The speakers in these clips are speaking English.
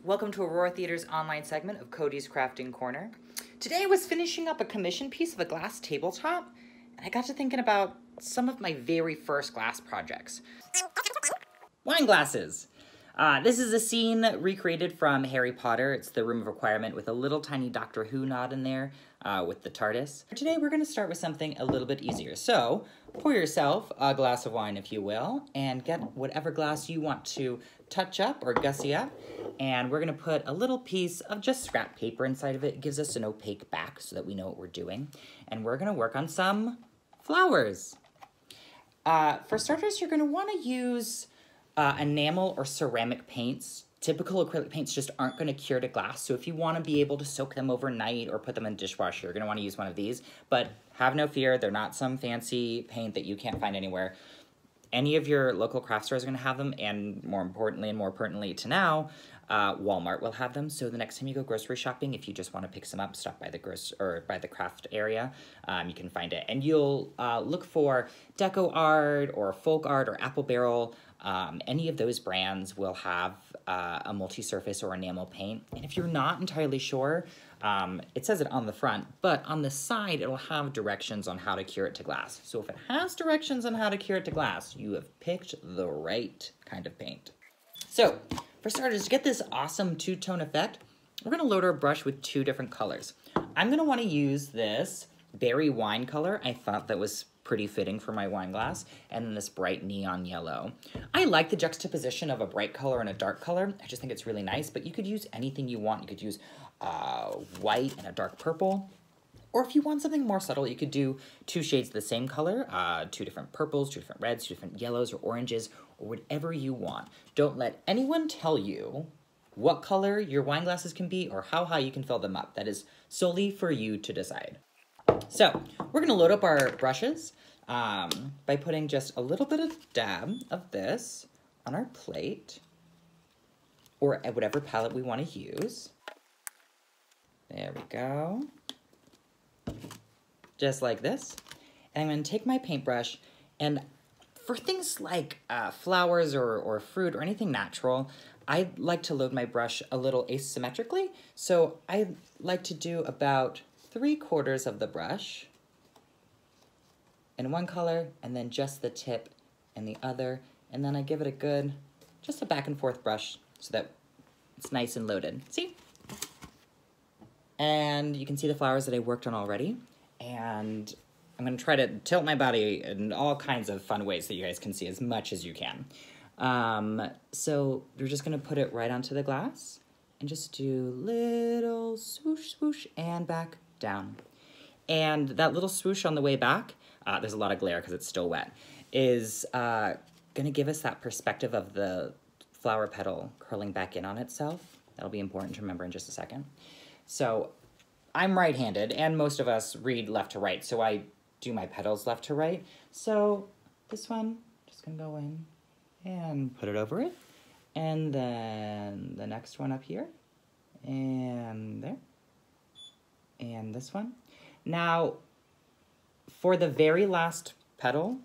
welcome to Aurora Theater's online segment of Cody's Crafting Corner. Today I was finishing up a commission piece of a glass tabletop, and I got to thinking about some of my very first glass projects. Wine glasses! This is a scene recreated from Harry Potter. It's the Room of Requirement with a little tiny Doctor Who nod in there with the TARDIS. Today we're going to start with something a little bit easier. So pour yourself a glass of wine, if you will, and get whatever glass you want to touch up or gussy up. And we're going to put a little piece of just scrap paper inside of it. It gives us an opaque back so that we know what we're doing. And we're going to work on some flowers. For starters, you're going to want to use enamel or ceramic paints. Typical acrylic paints just aren't going to cure to glass, so if you want to be able to soak them overnight or put them in a dishwasher, you're going to want to use one of these. But have no fear, they're not some fancy paint that you can't find anywhere. Any of your local craft stores are going to have them, and more importantly and more pertinently to now, Walmart will have them. So the next time you go grocery shopping, if you just want to pick some up, stop by the craft area, you can find it. And you'll look for deco art or folk art or apple barrel. Any of those brands will have a multi-surface or enamel paint. And if you're not entirely sure, it says it on the front, but on the side, it'll have directions on how to cure it to glass. So if it has directions on how to cure it to glass, you have picked the right kind of paint. So for starters, to get this awesome two-tone effect, we're gonna load our brush with two different colors. I'm gonna wanna use this berry wine color. I thought that was pretty fitting for my wine glass, and then this bright neon yellow. I like the juxtaposition of a bright color and a dark color. I just think it's really nice, but you could use anything you want. You could use white and a dark purple, or if you want something more subtle, you could do two shades of the same color, two different purples, two different reds, two different yellows or oranges, or whatever you want. Don't let anyone tell you what color your wine glasses can be or how high you can fill them up. That is solely for you to decide. So we're gonna load up our brushes by putting just a little bit of dab of this on our plate or at whatever palette we want to use. There we go. Just like this. And I'm gonna take my paintbrush, and for things like flowers or fruit or anything natural, I like to load my brush a little asymmetrically. So I like to do about 3/4 of the brush in one color, and then just the tip in the other, and then I give it a good, just a back and forth brush so that it's nice and loaded. See? And you can see the flowers that I worked on already, and I'm gonna try to tilt my body in all kinds of fun ways that you guys can see as much as you can. So we're just gonna put it right onto the glass and just do little swoosh, swoosh, and back down. And that little swoosh on the way back, there's a lot of glare because it's still wet, is gonna give us that perspective of the flower petal curling back in on itself. That'll be important to remember in just a second. So I'm right-handed, and most of us read left to right, so I do my petals left to right. So this one, just gonna go in and put it over it. And then the next one up here, and there. And this one. Now, for the very last petal,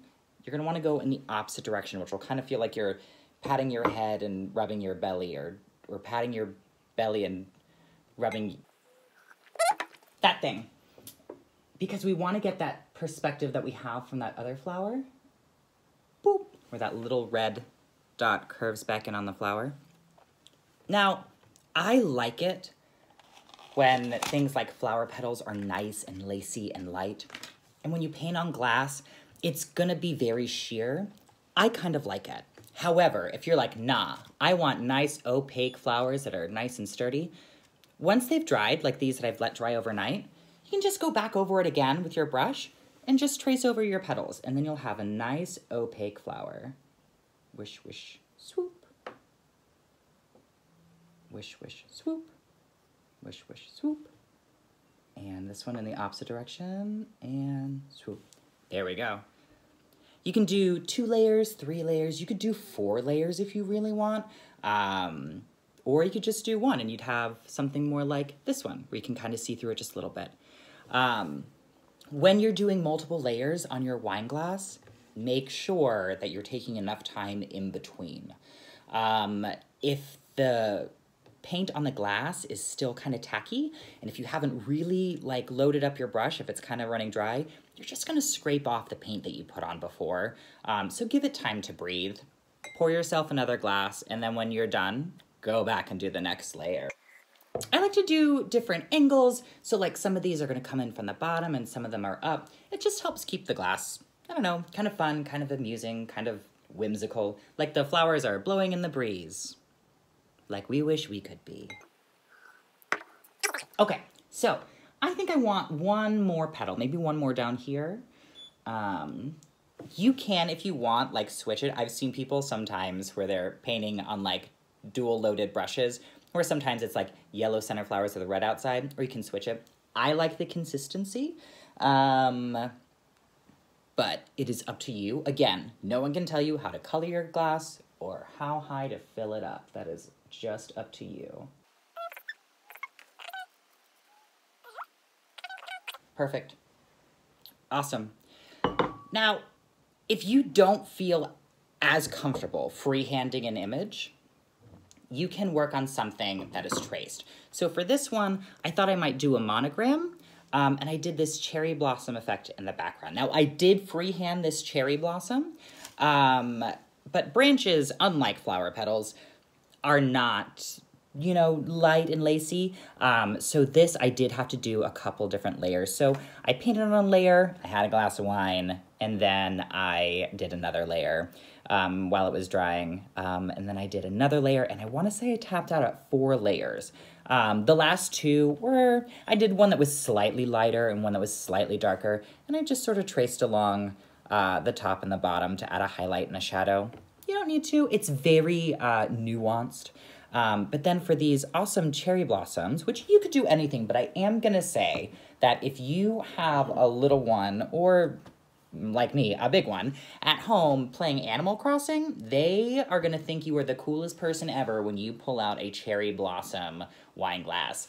you're gonna wanna go in the opposite direction, which will kind of feel like you're patting your head and rubbing your belly, or patting your belly and rubbing that thing. Because we wanna get that perspective that we have from that other flower, boop, where that little red dot curves back in on the flower. Now, I like it when things like flower petals are nice and lacy and light. And when you paint on glass, it's gonna be very sheer. I kind of like it. However, if you're like, nah, I want nice opaque flowers that are nice and sturdy, once they've dried, like these that I've let dry overnight, you can just go back over it again with your brush and just trace over your petals, and then you'll have a nice opaque flower. Wish, wish, swoop. Wish, wish, swoop. Wish, wish, swoop. And this one in the opposite direction, and swoop. There we go. You can do 2 layers, 3 layers. You could do 4 layers if you really want. Or you could just do 1, and you'd have something more like this one, where you can kind of see through it just a little bit. When you're doing multiple layers on your wine glass, make sure that you're taking enough time in between. If the paint on the glass is still kind of tacky, and if you haven't really like loaded up your brush, if it's kind of running dry, you're just gonna scrape off the paint that you put on before. So give it time to breathe. Pour yourself another glass, and then when you're done, go back and do the next layer. I like to do different angles, so like some of these are gonna come in from the bottom and some of them are up. It just helps keep the glass, I don't know, kind of fun, kind of amusing, kind of whimsical, like the flowers are blowing in the breeze, like we wish we could be. Okay, so I think I want one more petal, maybe one more down here. You can, if you want, like switch it. I've seen people sometimes where they're painting on like dual loaded brushes, or sometimes it's like yellow center flowers with the red outside, or you can switch it. I like the consistency, but it is up to you. Again, no one can tell you how to color your glass or how high to fill it up. That is just up to you. Perfect. Awesome. Now, if you don't feel as comfortable freehanding an image, you can work on something that is traced. So for this one, I thought I might do a monogram, and I did this cherry blossom effect in the background. Now, I did freehand this cherry blossom, but branches, unlike flower petals, are not, you know, light and lacy. So this, I did have to do a couple different layers. So I painted on a layer, I had a glass of wine, and then I did another layer while it was drying. And then I did another layer, and I wanna say I tapped out at 4 layers. The last 2 were, I did one that was slightly lighter and one that was slightly darker, and I just sort of traced along the top and the bottom to add a highlight and a shadow. You don't need to, it's very nuanced. But then for these awesome cherry blossoms, which you could do anything, but I am gonna say that if you have a little one, or like me, a big one, at home playing Animal Crossing, they are gonna think you are the coolest person ever when you pull out a cherry blossom wine glass.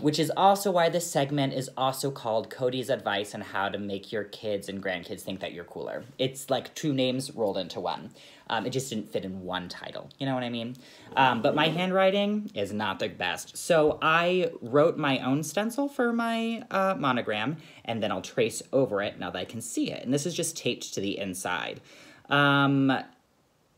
Which is also why this segment is also called Cody's Advice on How to Make Your Kids and Grandkids Think That You're Cooler. It's like 2 names rolled into one. It just didn't fit in one title, you know what I mean? But my handwriting is not the best. So I wrote my own stencil for my monogram, and then I'll trace over it now that I can see it. And this is just taped to the inside.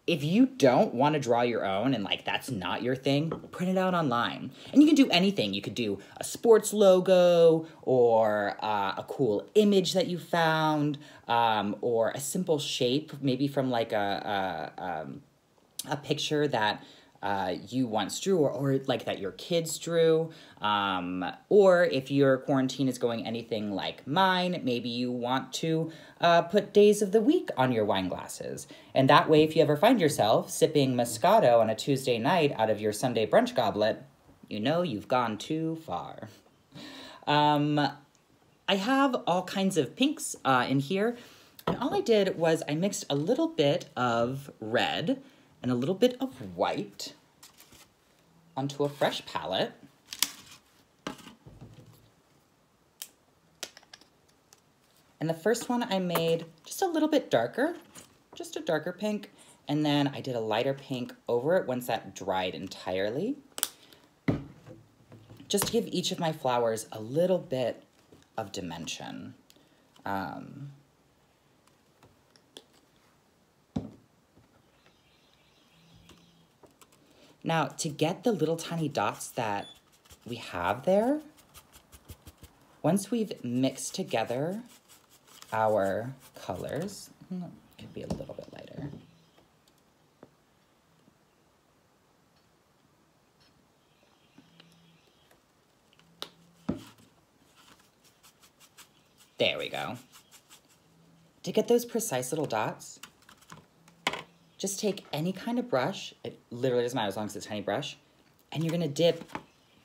If you don't want to draw your own and like that's not your thing, print it out online. And you can do anything. You could do a sports logo or a cool image that you found, or a simple shape, maybe from like a picture that you once drew, or like that your kids drew, or if your quarantine is going anything like mine, maybe you want to put days of the week on your wine glasses. And that way, if you ever find yourself sipping Moscato on a Tuesday night out of your Sunday brunch goblet, you know you've gone too far. I have all kinds of pinks in here, and all I did was I mixed a little bit of red and a little bit of white onto a fresh palette. And the first one I made just a little bit darker, just a darker pink, and then I did a lighter pink over it once that dried entirely, just to give each of my flowers a little bit of dimension. Now, to get the little tiny dots that we have there, once we've mixed together our colors, could be a little bit lighter. There we go. To get those precise little dots, just take any kind of brush, it literally doesn't matter as long as it's a tiny brush, and you're gonna dip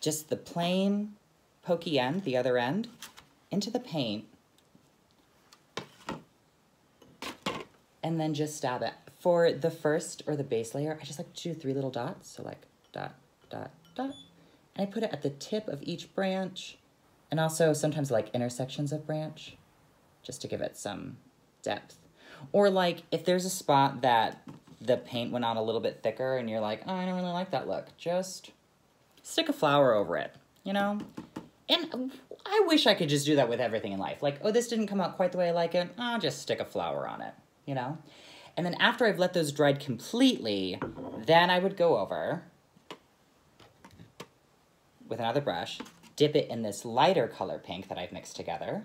just the plain pokey end, the other end, into the paint, and then just stab it. For the first or the base layer, I just like to do 3 little dots, so like dot, dot, dot, and I put it at the tip of each branch, and also sometimes like intersections of branch, just to give it some depth. Or like if there's a spot that the paint went on a little bit thicker and you're like, oh, I don't really like that look, just stick a flower over it, you know? And I wish I could just do that with everything in life. Like, oh, this didn't come out quite the way I like it. I'll just stick a flower on it, you know? And then after I've let those dry completely, then I would go over with another brush, dip it in this lighter color pink that I've mixed together,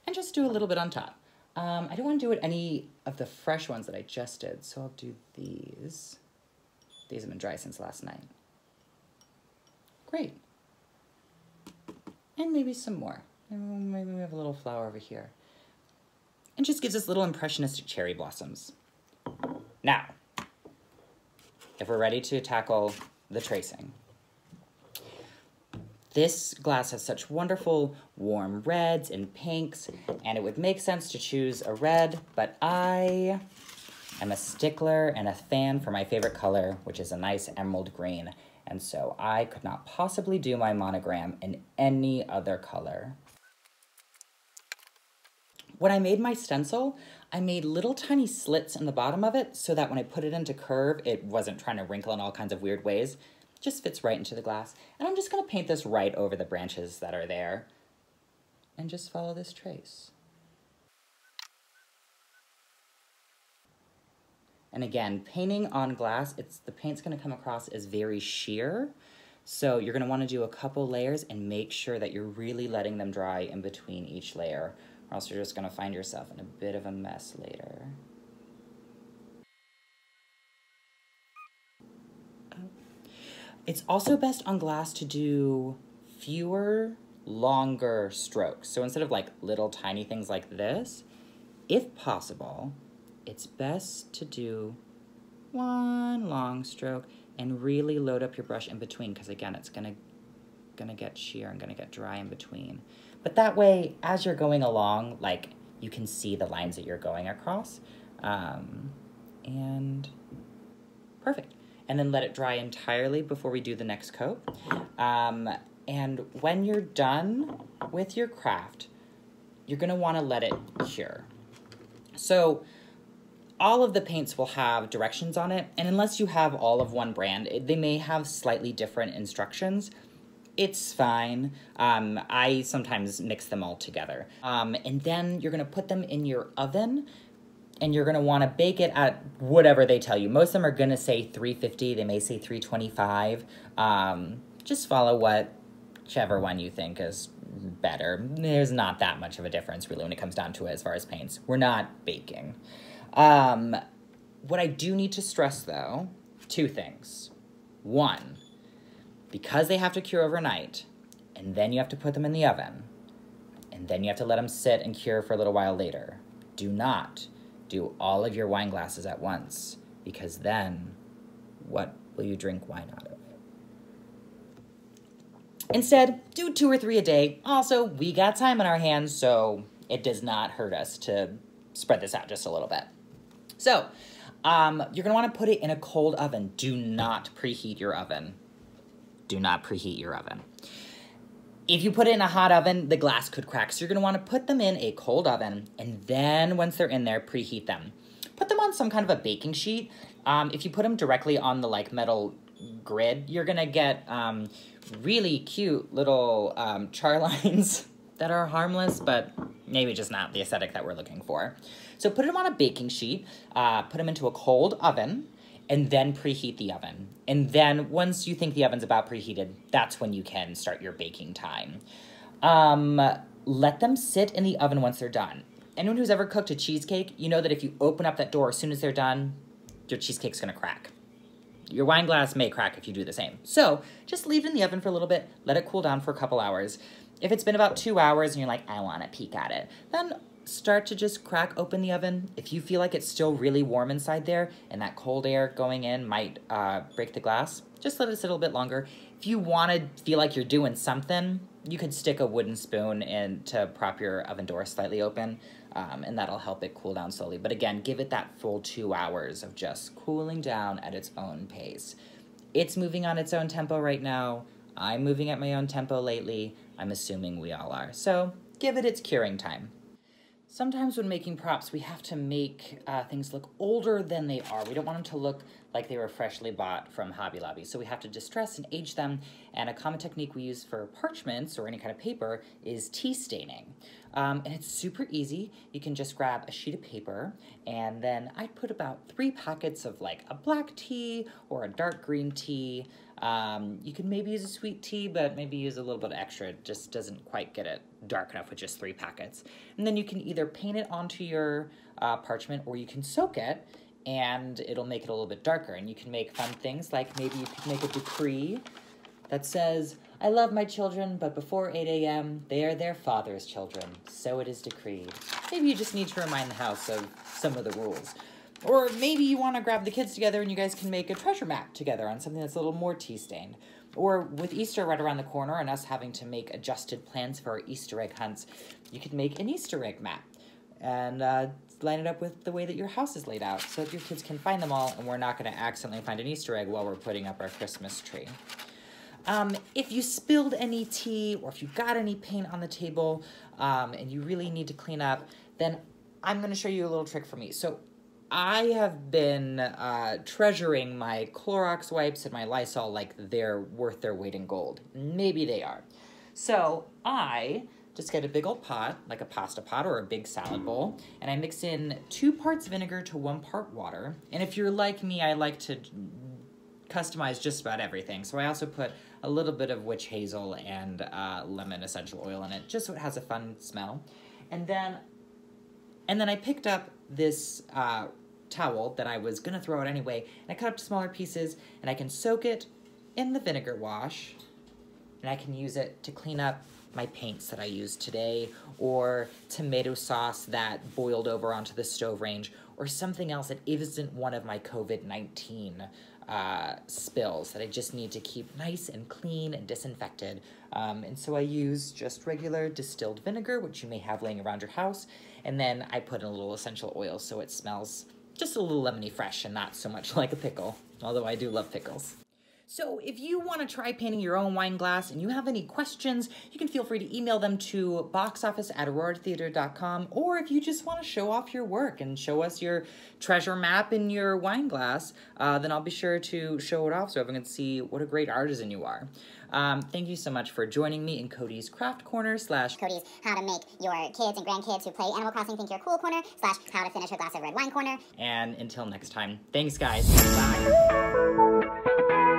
and just do a little bit on top. I don't want to do it any of the fresh ones that I just did, so I'll do these. These have been dry since last night. Great. And maybe some more. Maybe we have a little flower over here. And just gives us little impressionistic cherry blossoms. Now, if we're ready to tackle the tracing. This glass has such wonderful warm reds and pinks, and it would make sense to choose a red, but I am a stickler and a fan for my favorite color, which is a nice emerald green, and so I could not possibly do my monogram in any other color. When I made my stencil, I made little tiny slits in the bottom of it so that when I put it into curve, it wasn't trying to wrinkle in all kinds of weird ways. It just fits right into the glass. And I'm just gonna paint this right over the branches that are there and just follow this trace. And again, painting on glass, the paint's gonna come across as very sheer. So you're gonna wanna do a couple layers and make sure that you're really letting them dry in between each layer, or else you're just gonna find yourself in a bit of a mess later. It's also best on glass to do fewer, longer strokes. So instead of like little tiny things like this, if possible, it's best to do one long stroke and really load up your brush in between, because again, it's gonna get sheer and gonna get dry in between. But that way, as you're going along, like, you can see the lines that you're going across. And perfect. And then let it dry entirely before we do the next coat. And when you're done with your craft, you're gonna wanna let it cure. So all of the paints will have directions on it, and unless you have all of one brand, they may have slightly different instructions. It's fine. I sometimes mix them all together. And then you're gonna put them in your oven, and you're gonna wanna bake it at whatever they tell you. Most of them are gonna say 350, they may say 325. Just follow whichever one you think is better. There's not that much of a difference really when it comes down to it as far as paints. We're not baking. What I do need to stress though, two things. One, because they have to cure overnight, and then you have to put them in the oven, and then you have to let them sit and cure for a little while later. Do not do all of your wine glasses at once, because then what will you drink wine out of? Instead, do 2 or 3 a day. Also, we got time on our hands, so it does not hurt us to spread this out just a little bit. So, you're gonna wanna put it in a cold oven. Do not preheat your oven. Do not preheat your oven. If you put it in a hot oven, the glass could crack. So you're gonna wanna put them in a cold oven, and then once they're in there, preheat them. Put them on some kind of a baking sheet. If you put them directly on the like metal grid, you're gonna get really cute little char lines that are harmless, but maybe just not the aesthetic that we're looking for. So put them on a baking sheet, put them into a cold oven, and then preheat the oven. And then once you think the oven's about preheated, that's when you can start your baking time. Let them sit in the oven once they're done. Anyone who's ever cooked a cheesecake, you know that if you open up that door as soon as they're done, your cheesecake's gonna crack. Your wine glass may crack if you do the same. So just leave it in the oven for a little bit, let it cool down for a couple hours. If it's been about 2 hours and you're like, I wanna peek at it, then start to just crack open the oven. If you feel like it's still really warm inside there and that cold air going in might break the glass, just let it sit a little bit longer. If you wanna feel like you're doing something, you could stick a wooden spoon in to prop your oven door slightly open, and that'll help it cool down slowly. But again, give it that full 2 hours of just cooling down at its own pace. It's moving on its own tempo right now. I'm moving at my own tempo lately. I'm assuming we all are. So give it its curing time. Sometimes when making props, we have to make things look older than they are. We don't want them to look like they were freshly bought from Hobby Lobby. So we have to distress and age them. And a common technique we use for parchments or any kind of paper is tea staining. And it's super easy. You can just grab a sheet of paper, and then I'd put about 3 packets of like a black tea or a dark green tea. You can maybe use a sweet tea, but maybe use a little bit extra. It just doesn't quite get it dark enough with just 3 packets. And then you can either paint it onto your parchment, or you can soak it, and it'll make it a little bit darker. And you can make fun things, like maybe you could make a decree that says, "I love my children, but before 8 a.m., they are their father's children. So it is decreed." Maybe you just need to remind the house of some of the rules. Or maybe you want to grab the kids together and you guys can make a treasure map together on something that's a little more tea-stained. Or with Easter right around the corner and us having to make adjusted plans for our Easter egg hunts, you could make an Easter egg map and line it up with the way that your house is laid out so that your kids can find them all and we're not going to accidentally find an Easter egg while we're putting up our Christmas tree. If you spilled any tea or if you got any paint on the table and you really need to clean up, then I'm going to show you a little trick for me. So I have been treasuring my Clorox wipes and my Lysol like they're worth their weight in gold. Maybe they are. So I just get a big old pot, like a pasta pot or a big salad bowl, and I mix in 2 parts vinegar to 1 part water. And if you're like me, I like to customize just about everything. So I also put a little bit of witch hazel and lemon essential oil in it, just so it has a fun smell. And then I picked up this towel that I was gonna throw out anyway, and I cut up to smaller pieces, and I can soak it in the vinegar wash, and I can use it to clean up my paints that I used today, or tomato sauce that boiled over onto the stove range, or something else that isn't one of my COVID-19 spills that I just need to keep nice and clean and disinfected. And so I use just regular distilled vinegar, which you may have laying around your house, and then I put in a little essential oil so it smells just a little lemony fresh and not so much like a pickle, although I do love pickles. So if you want to try painting your own wine glass and you have any questions, you can feel free to email them to boxoffice@auroratheater.com, or if you just want to show off your work and show us your treasure map in your wine glass, then I'll be sure to show it off so everyone can see what a great artisan you are. Thank you so much for joining me in Cody's Craft Corner / Cody's How to Make Your Kids and Grandkids Who Play Animal Crossing Think You're Cool Corner / How to Finish a Glass of Red Wine Corner. And until next time, thanks guys. Bye.